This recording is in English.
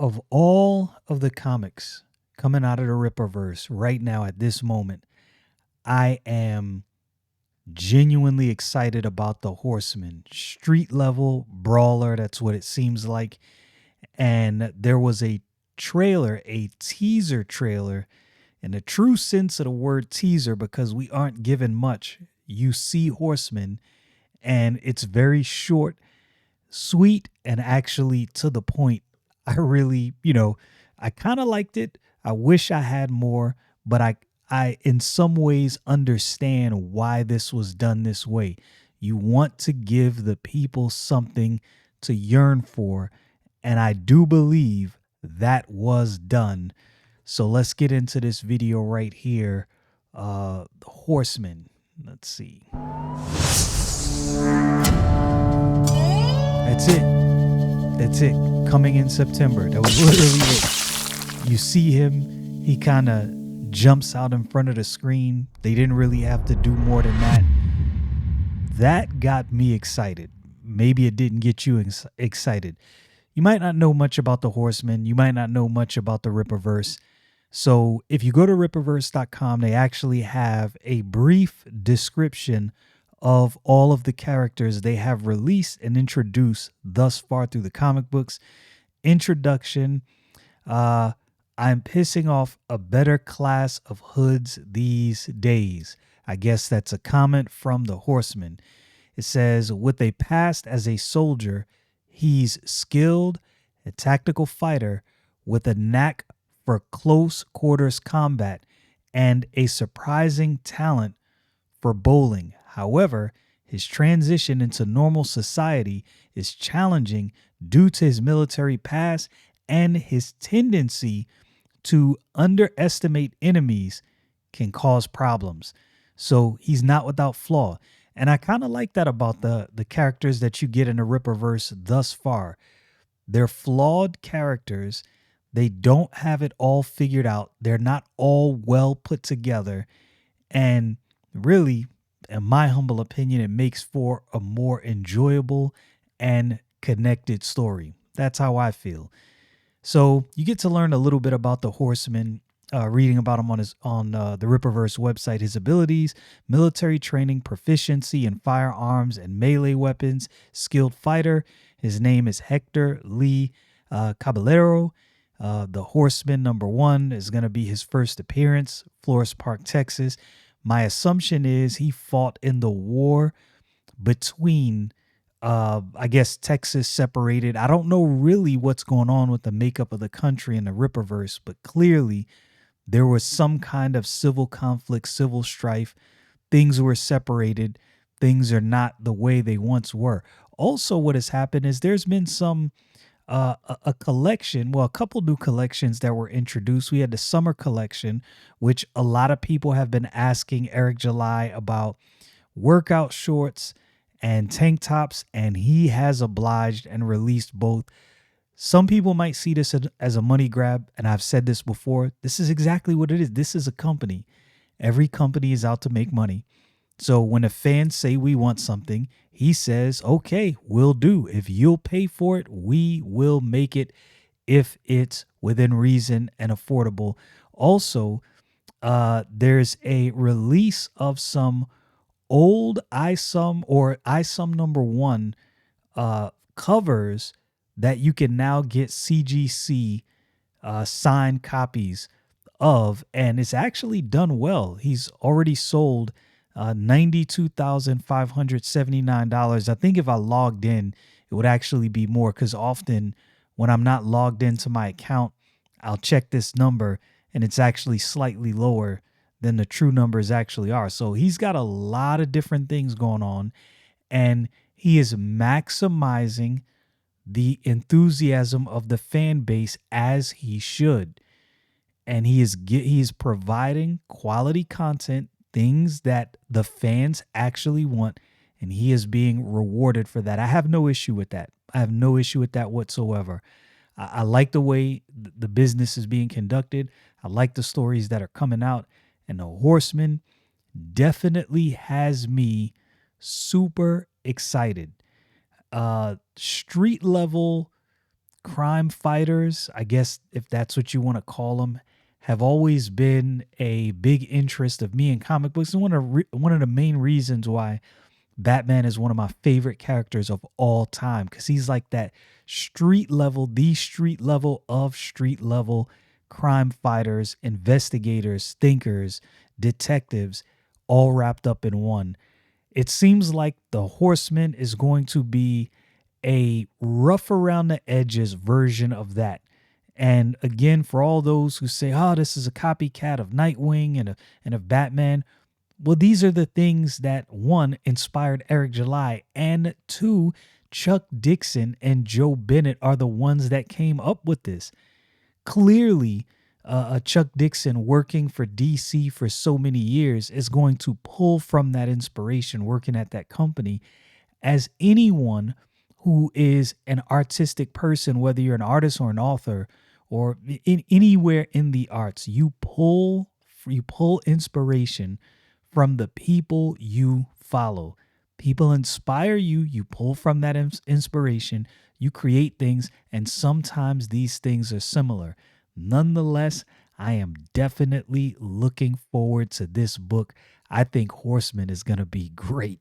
Of all of the comics coming out of the Ripperverse right now at this moment, I am genuinely excited about the Horseman. Street level brawler, that's what it seems like. And there was a trailer, a teaser trailer, in the true sense of the word teaser, because we aren't given much. You see Horseman, and it's very short, sweet, and actually to the point. I really, I kind of liked it. I wish I had more, but I in some ways understand why this was done this way. You want to give the people something to yearn for, and I do believe that was done. So let's get into this video right here. Horseman. Let's see. That's it. That's it. Coming in September. That was literally it. You see him. He kind of jumps out in front of the screen. They didn't really have to do more than that. That got me excited. Maybe it didn't get you excited. You might not know much about the Horseman. You might not know much about the Ripperverse. So if you go to ripperverse.com, they actually have a brief description of all of the characters they have released and introduced thus far through the comic books. Introduction. I'm pissing off a better class of hoods these days. I guess that's a comment from the Horseman. It says, with a past as a soldier, he's skilled, a tactical fighter with a knack for close quarters combat and a surprising talent for bowling. However, his transition into normal society is challenging due to his military past and his tendency to underestimate enemies can cause problems. So he's not without flaw. And I kind of like that about the characters that you get in the Ripperverse thus far. They're flawed characters. They don't have it all figured out. They're not all well put together. And really, in my humble opinion, it makes for a more enjoyable and connected story. That's how I feel. So you get to learn a little bit about the Horseman, reading about him on the Ripperverse website, his abilities, military training, proficiency in firearms and melee weapons, skilled fighter. His name is Hector Lee Caballero. The Horseman #1 is going to be his first appearance, Flores Park, Texas. My assumption is he fought in the war between, I guess, Texas separated. I don't know really what's going on with the makeup of the country in the Ripperverse, but clearly there was some kind of civil conflict, civil strife. Things were separated. Things are not the way they once were. Also, what has happened is there's been some a collection, well, a couple new collections that were introduced. We had the summer collection, which a lot of people have been asking Eric July about workout shorts and tank tops, and he has obliged and released both. Some people might see this as a money grab, and I've said this before. This is exactly what it is. This is a company. Every company is out to make money. So when the fans say we want something, he says, okay, we'll do. If you'll pay for it, we will make it if it's within reason and affordable. Also, there's a release of some old ISOM or ISOM #1 covers that you can now get CGC signed copies of, and it's actually done well. He's already sold $92,579. I think if I logged in, it would actually be more, because often when I'm not logged into my account, I'll check this number and it's actually slightly lower than the true numbers actually are. So he's got a lot of different things going on, and he is maximizing the enthusiasm of the fan base as he should. And he is providing quality content, things that the fans actually want, and he is being rewarded for that. I have no issue with that. I have no issue with that whatsoever. I like the way the business is being conducted. I like the stories that are coming out, and the Horseman definitely has me super excited. Street level crime fighters, I guess if that's what you want to call them, have always been a big interest of me in comic books. And one of the main reasons why Batman is one of my favorite characters of all time, because he's like that street level, the street level of street level crime fighters, investigators, thinkers, detectives, all wrapped up in one. It seems like the Horseman is going to be a rough around the edges version of that. And again, for all those who say, "Oh, this is a copycat of Nightwing and of Batman," well, these are the things that one inspired Eric July, and two, Chuck Dixon and Joe Bennett are the ones that came up with this. Clearly, Chuck Dixon working for DC for so many years is going to pull from that inspiration working at that company, as anyone who is an artistic person, whether you're an artist or an author or in anywhere in the arts, you pull inspiration from the people you follow. People inspire you, you pull from that inspiration, you create things, and sometimes these things are similar. Nonetheless, I am definitely looking forward to this book. I think Horseman is going to be great.